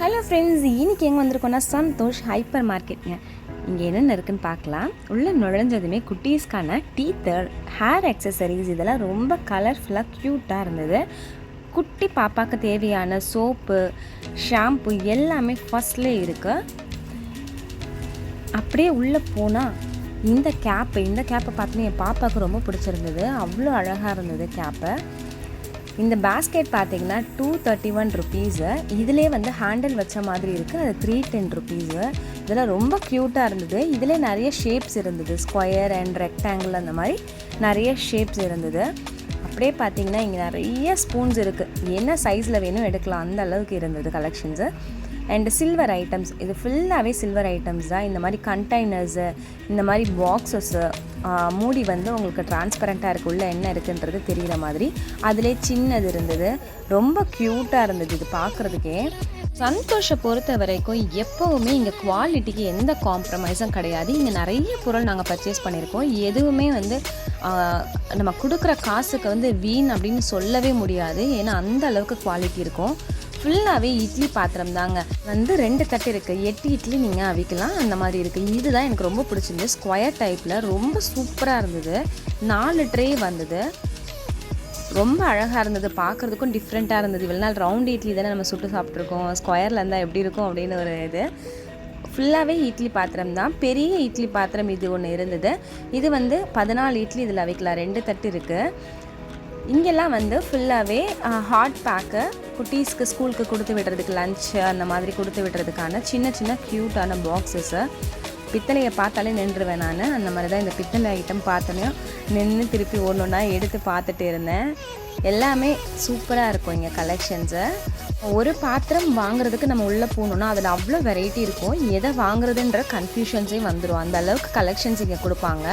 Hello friends, இன்றைக்கி எங்கே வந்திருக்கோன்னா Santhosh hyper மார்க்கெட்டுங்க. இங்கே என்னென்ன இருக்குதுன்னு பார்க்கலாம். உள்ளே நுழைஞ்சதுமே குட்டீஸ்க்கான டீத்தர், ஹேர் அக்சசரிஸ் இதெல்லாம் ரொம்ப கலர்ஃபுல்லாக க்யூட்டாக இருந்தது. குட்டி பாப்பாவுக்கு தேவையான சோப்பு, ஷாம்பு எல்லாமே ஃபஸ்ட்லேயே இருக்குது. அப்படியே உள்ளே போனால் இந்த கேப்பை பார்த்தோன்னா என் பாப்பாவுக்கு ரொம்ப பிடிச்சிருந்தது. அவ்வளோ அழகாக இருந்தது கேப்பை. இந்த பேஸ்கெட் பார்த்திங்கன்னா 231 ருபீஸு. இதிலே ஹேண்டில் வச்ச மாதிரி இருக்குது. அது 310 ருபீஸு. இதெல்லாம் ரொம்ப க்யூட்டாக இருந்தது. இதிலே நிறைய ஷேப்ஸ் இருந்தது. ஸ்கொயர் அண்ட் ரெக்டாங்கிள் அந்த மாதிரி நிறைய ஷேப்ஸ் இருந்தது. அப்படியே பார்த்திங்கன்னா இங்கே நிறைய ஸ்பூன்ஸ் இருக்குது. என்ன சைஸில் வேணும் எடுக்கலாம், அந்த அளவுக்கு இருந்தது கலெக்ஷன்ஸு. அண்டு சில்வர் ஐட்டம்ஸ், இது ஃபுல்லாகவே சில்வர் ஐட்டம்ஸ் தான். இந்த மாதிரி கண்டெய்னர்ஸு, இந்த மாதிரி பாக்ஸஸ்ஸு, மூடி உங்களுக்கு டிரான்ஸ்பரண்ட்டாக இருக்குது. உள்ள என்ன இருக்குன்றது தெரிகிற மாதிரி. அதிலே சின்னது இருந்தது. ரொம்ப க்யூட்டாக இருந்தது இது பார்க்குறதுக்கே. சந்தோஷை பொறுத்த வரைக்கும் எப்போவுமே இங்கே குவாலிட்டிக்கு எந்த காம்ப்ரமைஸும் கிடையாது. இங்கே நிறைய பொருள் நாங்கள் பர்ச்சேஸ் பண்ணியிருக்கோம். எதுவுமே நம்ம கொடுக்குற காசுக்கு வீண் அப்படின்னு சொல்லவே முடியாது. ஏன்னா அந்த அளவுக்கு குவாலிட்டி இருக்கும். ஃபுல்லாகவே இட்லி பாத்திரம் தாங்க. 2 தட்டு இருக்குது. 8 இட்லி நீங்கள் அவிக்கலாம், அந்த மாதிரி இருக்குது. இதுதான் எனக்கு ரொம்ப பிடிச்சிருந்தது. ஸ்கொயர் டைப்பில் ரொம்ப சூப்பராக இருந்தது. 4 ட்ரே வந்தது. ரொம்ப அழகாக இருந்தது. பார்க்குறதுக்கும் டிஃப்ரெண்ட்டாக இருந்தது. இவ்வளோ நாள் ரவுண்ட் இட்லி தானே நம்ம சுட்டு சாப்பிட்ருக்கோம். ஸ்கொயரில் இருந்தால் எப்படி இருக்கும் அப்படின்னு ஒரு இது. ஃபுல்லாகவே இட்லி பாத்திரம் தான். பெரிய இட்லி பாத்திரம் இது ஒன்று இருந்தது. இது 14 இட்லி இதில் அவிக்கலாம். 2 தட்டு இருக்குது. இங்கெல்லாம் ஃபுல்லாகவே ஹாட் பேக்கு, குட்டீஸ்க்கு ஸ்கூலுக்கு கொடுத்து விடுறதுக்கு லஞ்சு அந்த மாதிரி கொடுத்து விடுறதுக்கான சின்ன சின்ன க்யூட்டான பாக்ஸஸ்ஸு. பித்தளையை பார்த்தாலே நின்றுவேன் நான். அந்த மாதிரி தான் இந்த பித்தளை ஐட்டம் பார்த்தோன்னே நின்று திருப்பி ஒன்றா எடுத்து பார்த்துட்டு இருந்தேன். எல்லாமே சூப்பராக இருக்கும் இங்கே கலெக்ஷன்ஸு. ஒரு பாத்திரம் வாங்குறதுக்கு நம்ம உள்ளே போகணுன்னா அதில் அவ்வளோ வெரைட்டி இருக்கும். எதை வாங்குறதுன்ற கன்ஃபியூஷன்ஸே வந்துடும். அந்த அளவுக்கு கலெக்ஷன்ஸ் இங்கே கொடுப்பாங்க.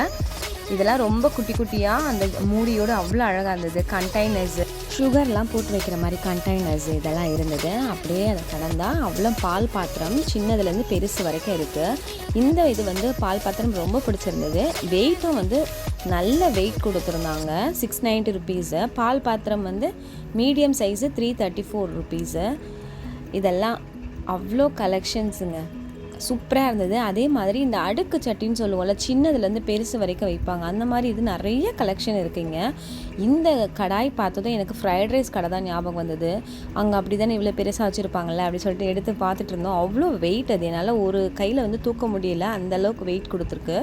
இதெல்லாம் ரொம்ப குட்டி குட்டியாக அந்த மூடியோடு அவ்வளோ அழகாக இருந்தது. கண்டெய்னர்ஸு, சுகர்லாம் போட்டு வைக்கிற மாதிரி கண்டெய்னர்ஸ் இதெல்லாம் இருந்தது. அப்படியே அதை கடந்தால் அவ்வளோ பால் பாத்திரம் சின்னதுலேருந்து பெருசு வரைக்கும் இருக்குது. இந்த இது பால் பாத்திரம் ரொம்ப பிடிச்சிருந்தது. வெயிட்டும் நல்ல வெயிட் கொடுத்துருந்தாங்க. 690 ருபீஸு. பால் பாத்திரம் மீடியம் சைஸு 334 ருபீஸு. இதெல்லாம் அவ்வளோ கலெக்ஷன்ஸுங்க. சூப்பராக இருந்தது. அதே மாதிரி இந்த அடுக்கு சட்டின்னு சொல்லுவோம்ல, சின்னதுலேருந்து பெருசு வரைக்கும் வைப்பாங்க. அந்த மாதிரி இது நிறைய கலெக்ஷன் இருக்குங்க. இந்த கடாய் பார்த்ததும் எனக்கு ஃப்ரைட் ரைஸ் கடை தான் ஞாபகம் வந்தது. அங்கே அப்படி தானே இவ்வளோ பெருசாக வச்சுருப்பாங்கள்ல அப்படி சொல்லிட்டு எடுத்து பார்த்துட்டு இருந்தோம். அவ்வளோ வெயிட். அது என்னால் ஒரு கையில் தூக்க முடியல, அந்தளவுக்கு வெயிட் கொடுத்துருக்கு.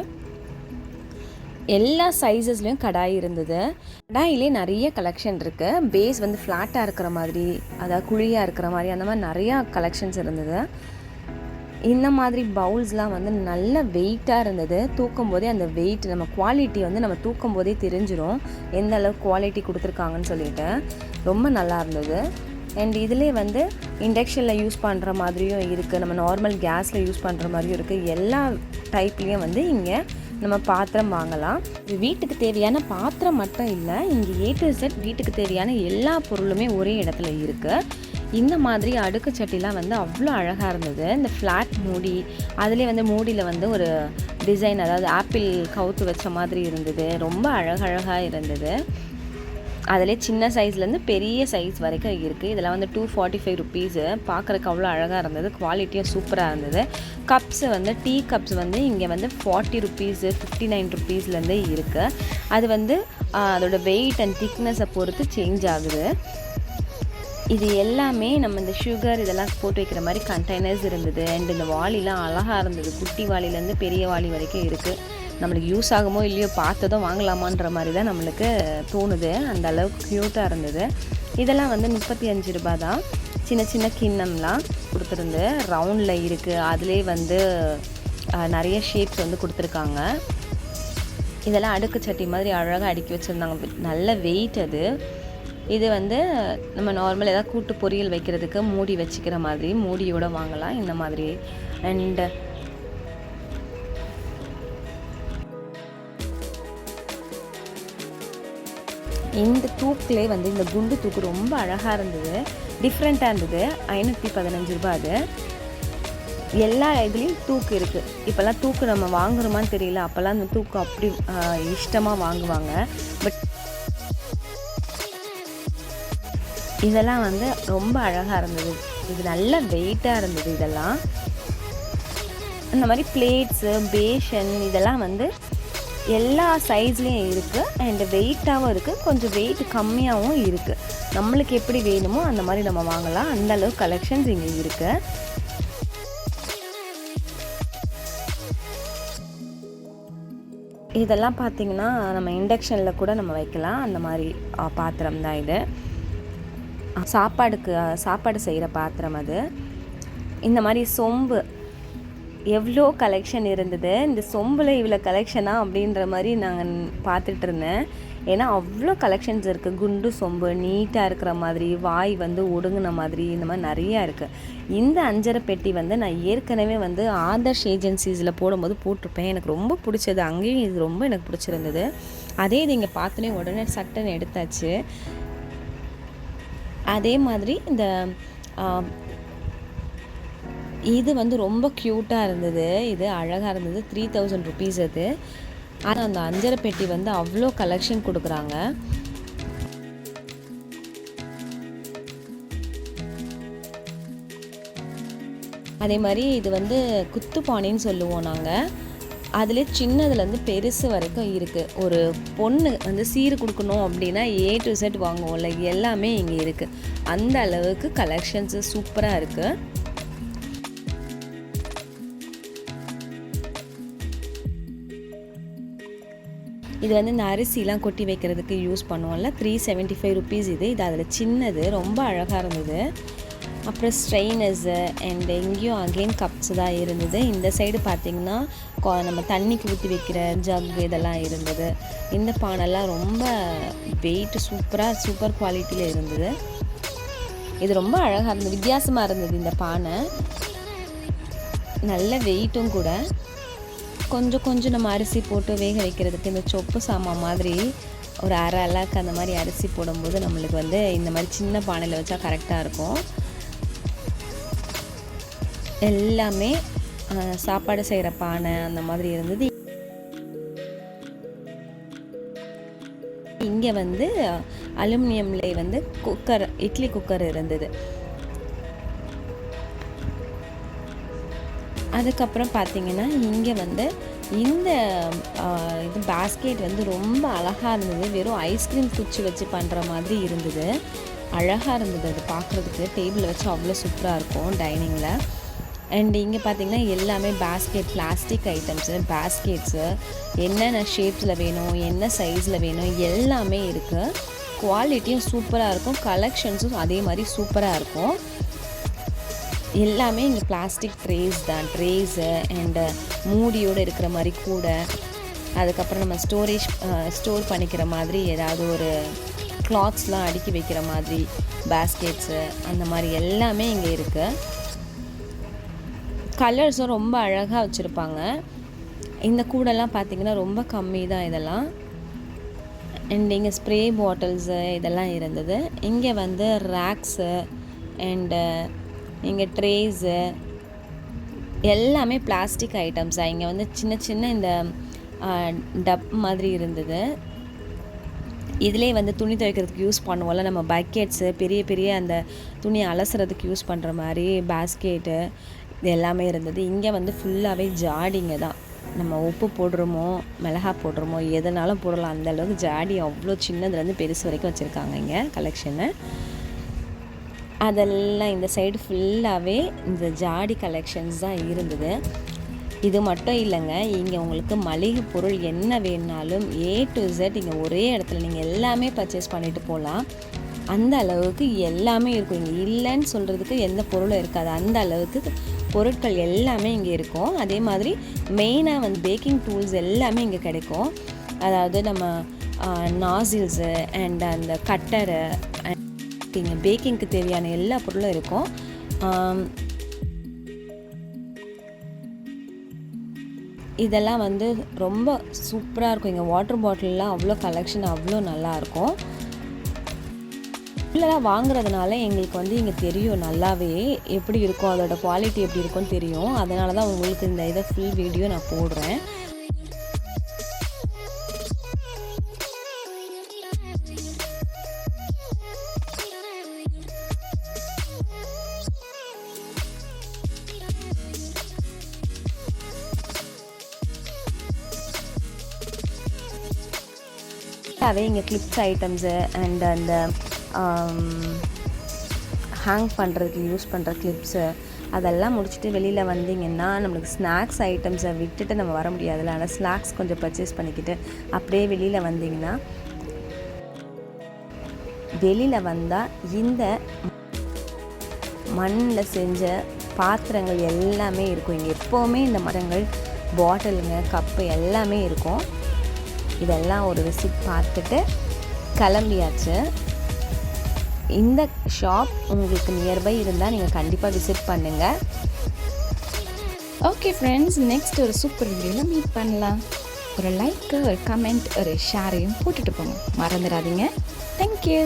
எல்லா சைஸஸ்லேயும் கடாய் இருந்தது. கடாயிலே நிறைய கலெக்ஷன் இருக்குது. பேஸ் ஃப்ளாட்டாக இருக்கிற மாதிரி, அதாவது குழியாக இருக்கிற மாதிரி, அந்த மாதிரி நிறையா கலெக்ஷன்ஸ் இருந்தது. இந்த மாதிரி பவுல்ஸ்லாம் நல்ல வெயிட்டாக இருந்தது. தூக்கும் போதே அந்த வெயிட், நம்ம குவாலிட்டி நம்ம தூக்கும் போதே தெரிஞ்சிடும் எந்த அளவுக்கு குவாலிட்டி கொடுத்துருக்காங்கன்னு சொல்லிட்டு. ரொம்ப நல்லா இருந்தது. அண்ட் இதிலே இண்டக்ஷனில் யூஸ் பண்ணுற மாதிரியும் இருக்குது, நம்ம நார்மல் கேஸில் யூஸ் பண்ணுற மாதிரியும் இருக்குது. எல்லா டைப்லேயும் இங்கே நம்ம பாத்திரம் வாங்கலாம். இது வீட்டுக்கு தேவையான பாத்திரம் மட்டும் இல்லை, இங்கே A to Z வீட்டுக்கு தேவையான எல்லா பொருளுமே ஒரே இடத்துல இருக்குது. இந்த மாதிரி அடுக்கு சட்டிலாம் அவ்வளோ அழகாக இருந்தது. இந்த ஃப்ளாட் மூடி, அதிலே மூடியில் ஒரு டிசைன், அதாவது ஆப்பிள் கவுத்து வச்ச மாதிரி இருந்தது. ரொம்ப அழகழகாக இருந்தது. அதிலே சின்ன சைஸ்லேருந்து பெரிய சைஸ் வரைக்கும் இருக்குது. இதெல்லாம் 245 ருபீஸு. பார்க்குறதுக்கு அவ்வளோ அழகாக இருந்தது. குவாலிட்டியும் சூப்பராக இருந்தது. கப்ஸு டீ கப்ஸ் இங்கே 40 ருபீஸு, 59 ருபீஸ்லேருந்தே இருக்குது. அது அதோட வெயிட் அண்ட் திக்னஸை பொறுத்து சேஞ்ச் ஆகுது. இது எல்லாமே நம்ம இந்த சுகர் இதெல்லாம் போட்டு வைக்கிற மாதிரி கண்டெய்னர்ஸ் இருந்தது. அண்ட் இந்த வாளிலாம் அழகாக இருந்தது. குட்டி வாளிலேருந்து பெரிய வாளி வரைக்கும் இருக்குது. நம்மளுக்கு யூஸ் ஆகுமோ இல்லையோ பார்த்ததும் வாங்கலாமான்ற மாதிரி தான் நம்மளுக்கு தோணுது. அந்த அளவுக்கு க்யூட்டாக இருந்தது. இதெல்லாம் 35 ரூபா தான். சின்ன சின்ன கிண்ணம்லாம் கொடுத்துருந்து ரவுண்டில் இருக்குது. அதிலே நிறைய ஷேப்ஸ் கொடுத்துருக்காங்க. இதெல்லாம் அடுக்கு சட்டி மாதிரி அழகாக அடுக்கி வச்சுருந்தாங்க. நல்ல வெயிட் அது. இது நம்ம நார்மல் ஏதாவது கூட்டு பொரியல் வைக்கிறதுக்கு மூடி வச்சுக்கிற மாதிரி மூடியோடு வாங்கலாம் இந்த மாதிரி. அண்டு இந்த தூக்கிலே இந்த குண்டு தூக்கு ரொம்ப அழகாக இருந்தது. டிஃப்ரெண்ட்டாக இருந்தது. 515 ரூபா. அது எல்லா இதுலேயும் தூக்கு இருக்குது. இப்போல்லாம் தூக்கு நம்ம வாங்குறோமான்னு தெரியல. அப்போல்லாம் அந்த தூக்கு அப்படி இஷ்டமாக வாங்குவாங்க. பட் இதெல்லாம் ரொம்ப அழகாக இருந்தது. இது நல்ல வெயிட்டாக இருந்தது. இதெல்லாம் இந்த மாதிரி பிளேட்ஸு, பேஷன் இதெல்லாம் வந்து எல்லா சைஸ்லேயும் இருக்குது. அண்ட் வெயிட்டாகவும் இருக்குது, கொஞ்சம் வெயிட் கம்மியாகவும் இருக்குது. நம்மளுக்கு எப்படி வேணுமோ அந்த மாதிரி நம்ம வாங்கலாம். அந்தளவு கலெக்ஷன்ஸ் இங்கே இருக்குது. இதெல்லாம் பார்த்திங்கன்னா நம்ம இண்டக்ஷனில் கூட நம்ம வைக்கலாம். அந்த மாதிரி பாத்திரம் தான் இது. சாப்பாடு செய்கிற பாத்திரம் அது. இந்த மாதிரி சொம்பு எவ்வளோ கலெக்ஷன் இருந்தது. இந்த சொம்பில் இவ்வளோ கலெக்ஷனா அப்படின்ற மாதிரி நாங்கள் பார்த்துட்டு இருந்தேன். ஏன்னா அவ்வளோ கலெக்ஷன்ஸ் இருக்குது. குண்டு சொம்பு நீட்டாக இருக்கிற மாதிரி, வாய் வந்து ஒடுங்கின மாதிரி, இந்த மாதிரி நிறையா இருக்குது. இந்த அஞ்சரை பெட்டி வந்து நான் ஏற்கனவே வந்து ஆதர்ஷ் ஏஜென்சிஸில் போடும்போது போட்டிருப்பேன். எனக்கு ரொம்ப பிடிச்சது. அங்கேயும் இது ரொம்ப எனக்கு பிடிச்சிருந்தது. அதே இது இங்கே பார்த்தோன்னே உடனே சட்டன் எடுத்தாச்சு. அதே மாதிரி இந்த இது வந்து ரொம்ப க்யூட்டாக இருந்தது. இது அழகாக இருந்தது. 3000 ருபீஸ் அது. ஆனால் அந்த அஞ்சரை பெட்டி வந்து அவ்வளோ கலெக்ஷன் கொடுக்குறாங்க. அதே மாதிரி இது வந்து குத்துப்பானைன்னு சொல்லுவோம் நாங்கள். அதில் சின்னதுலேருந்து பெருசு வரைக்கும் இருக்குது. ஒரு பொண்ணு வந்து சீர் கொடுக்கணும் அப்படின்னா A to Z வாங்குவோம்ல, எல்லாமே இங்கே இருக்குது. அந்த அளவுக்கு கலெக்ஷன்ஸு சூப்பராக இருக்குது. இது வந்து இந்த அரிசிலாம் கொட்டி வைக்கிறதுக்கு யூஸ் பண்ணுவோம்ல, 375 ருபீஸ் இது. அதில் சின்னது ரொம்ப அழகாக இருந்தது. அப்புறம் ஸ்ட்ரெயினர்ஸு அண்ட் எங்கேயும் அகெயின் கப்ஸ் தான் இருந்தது. இந்த சைடு பார்த்திங்கன்னா நம்ம தண்ணிக்கு ஊற்றி வைக்கிற ஜக் இதெல்லாம் இருந்தது. இந்த பானைலாம் ரொம்ப வெயிட் சூப்பர் குவாலிட்டியில் இருந்தது. இது ரொம்ப அழகாக இருந்தது, வித்தியாசமாக இருந்தது. இந்த பானை நல்ல வெயிட்டும் கூட. கொஞ்சம் நம்ம அரிசி போட்டு வேக வைக்கிறதுக்கு இந்த சொப்பு சாமான் மாதிரி ஒரு அரை அலாக்கு அந்த மாதிரி அரிசி போடும்போது நம்மளுக்கு வந்து இந்த மாதிரி சின்ன பானையில் வச்சா கரெக்டாக இருக்கும். எல்லாமே சாப்பாடு செய்கிற பானை அந்த மாதிரி இருந்தது. இங்கே வந்து அலுமினியம்லேயே வந்து குக்கர், இட்லி குக்கர் இருந்தது. அதுக்கப்புறம் பார்த்திங்கன்னா இங்கே வந்து இந்த இது பேஸ்கெட் வந்து ரொம்ப அழகாக இருந்தது. வெறும் ஐஸ்கிரீம் குச்சி வச்சு பண்ணுற மாதிரி இருந்தது. அழகாக இருந்தது அது பார்க்குறதுக்கு. டேபிளில் வச்சு அவ்வளோ சூப்பராக இருக்கும் டைனிங்கில். அண்ட் இங்கே பார்த்திங்கன்னா எல்லாமே பேஸ்கெட், பிளாஸ்டிக் ஐட்டம்ஸு, பேஸ்கெட்ஸு என்னென்ன ஷேப்ஸில் வேணும், என்ன சைஸில் வேணும் எல்லாமே இருக்குது. குவாலிட்டியும் சூப்பராக இருக்கும், கலெக்ஷன்ஸும் அதே மாதிரி சூப்பராக இருக்கும். எல்லாமே இங்கே பிளாஸ்டிக் ட்ரேஸு அண்டு மூடியோடு இருக்கிற மாதிரி கூட. அதுக்கப்புறம் நம்ம ஸ்டோர் பண்ணிக்கிற மாதிரி ஏதாவது ஒரு கிளாத்ஸ்லாம் அடுக்கி வைக்கிற மாதிரி பேஸ்கெட்ஸு அந்த மாதிரி எல்லாமே இங்கே இருக்குது. கலர்ஸும் ரொம்ப அழகாக வச்சுருப்பாங்க. இந்த கூடெல்லாம் பார்த்திங்கன்னா ரொம்ப கம்மி தான் இதெல்லாம். அண்ட் இங்கே ஸ்ப்ரே பாட்டில்ஸு இதெல்லாம் இருந்தது. இங்கே வந்து ரேக்ஸு அண்டு இங்கே ட்ரேஸு எல்லாமே பிளாஸ்டிக் ஐட்டம்ஸாக. இங்கே வந்து சின்ன இந்த டப் மாதிரி இருந்தது. இதிலே வந்து துணி துவைக்கிறதுக்கு யூஸ் பண்ணுவோம்ல நம்ம பக்கெட்ஸு, பெரிய அந்த துணி அலசுறதுக்கு யூஸ் பண்ணுற மாதிரி பேஸ்கெட்டு இது எல்லாமே இருந்தது. இங்கே வந்து ஃபுல்லாகவே ஜாடிங்க தான். நம்ம உப்பு போடுறோமோ மிளகா போடுறோமோ எதனாலும் போடலாம். அந்தளவுக்கு ஜாடி அவ்வளோ சின்னதுலேருந்து பெருசு வரைக்கும் வச்சுருக்காங்க இங்கே கலெக்ஷனு. அதெல்லாம் இந்த சைடு ஃபுல்லாகவே இந்த ஜாடி கலெக்ஷன்ஸ் தான் இருந்தது. இது மட்டும் இல்லைங்க, இங்கே உங்களுக்கு மளிகை பொருள் என்ன வேணுனாலும் A to Z இங்கே ஒரே இடத்துல நீங்கள் எல்லாமே பர்ச்சேஸ் பண்ணிட்டு போகலாம். அந்த அளவுக்கு எல்லாமே இருக்கும். இங்கே இல்லைன்னு சொல்கிறதுக்கு எந்த பொருளும் இருக்காது. அந்த அளவுக்கு பொருட்கள் எல்லாமே இங்கே இருக்கும். அதே மாதிரி மெயினாக வந்து பேக்கிங் டூல்ஸ் எல்லாமே இங்கே கிடைக்கும். அதாவது நம்ம நாசில்ஸு அண்ட் அந்த கட்டரை, இங்கே பேக்கிங்க்கு தேவையான எல்லா பொருளும் இருக்கும். இதெல்லாம் வந்து ரொம்ப சூப்பராக இருக்கும். இங்கே வாட்டர் பாட்டிலெலாம் அவ்வளோ கலெக்ஷன் அவ்வளோ நல்லாயிருக்கும். இதெல்லாம் வாங்குறதுனால எங்களுக்கு வந்து இங்கே தெரியும் நல்லாவே எப்படி இருக்கும், அதோட குவாலிட்டி எப்படி இருக்கும்னு தெரியும். அதனால தான் உங்களுக்கு இந்த இதை ஃபுல் வீடியோ நான் போடுறேன். அவே இங்கே கிளிப்ஸ் ஐட்டம்ஸு அண்ட் அந்த ஹேங் பண்ணுறதுக்கு யூஸ் பண்ணுற கிளிப்ஸு அதெல்லாம் முடிச்சுட்டு வெளியில் வந்தீங்கன்னா நம்மளுக்கு ஸ்நாக்ஸ் ஐட்டம்ஸை விட்டுட்டு நம்ம வர முடியாதுல்ல. ஆனால் ஸ்நாக்ஸ் கொஞ்சம் பர்ச்சேஸ் பண்ணிக்கிட்டு அப்படியே வெளியில் வந்தீங்கன்னா, வெளியில் வந்தால் இந்த மண்ணில் செஞ்ச பாத்திரங்கள் எல்லாமே இருக்கும். இங்கே எப்போவுமே இந்த மரங்கள், பாட்டிலுங்க, கப்பு எல்லாமே இருக்கும். இதெல்லாம் ஒரு விசிட் பார்த்துட்டு கிளம்பியாச்சு. இந்த ஷாப் உங்களுக்கு நியர்பை இருந்தால் நீங்கள் கண்டிப்பாக விசிட் பண்ணுங்கள். ஓகே ஃப்ரெண்ட்ஸ், நெக்ஸ்ட் ஒரு சூப்பர் வீடியோவில் மீட் பண்ணலாம். ஒரு லைக்கு, ஒரு கமெண்ட், ஒரு ஷேரையும் போட்டுட்டு போங்க, மறந்துடாதீங்க. தேங்க்யூ.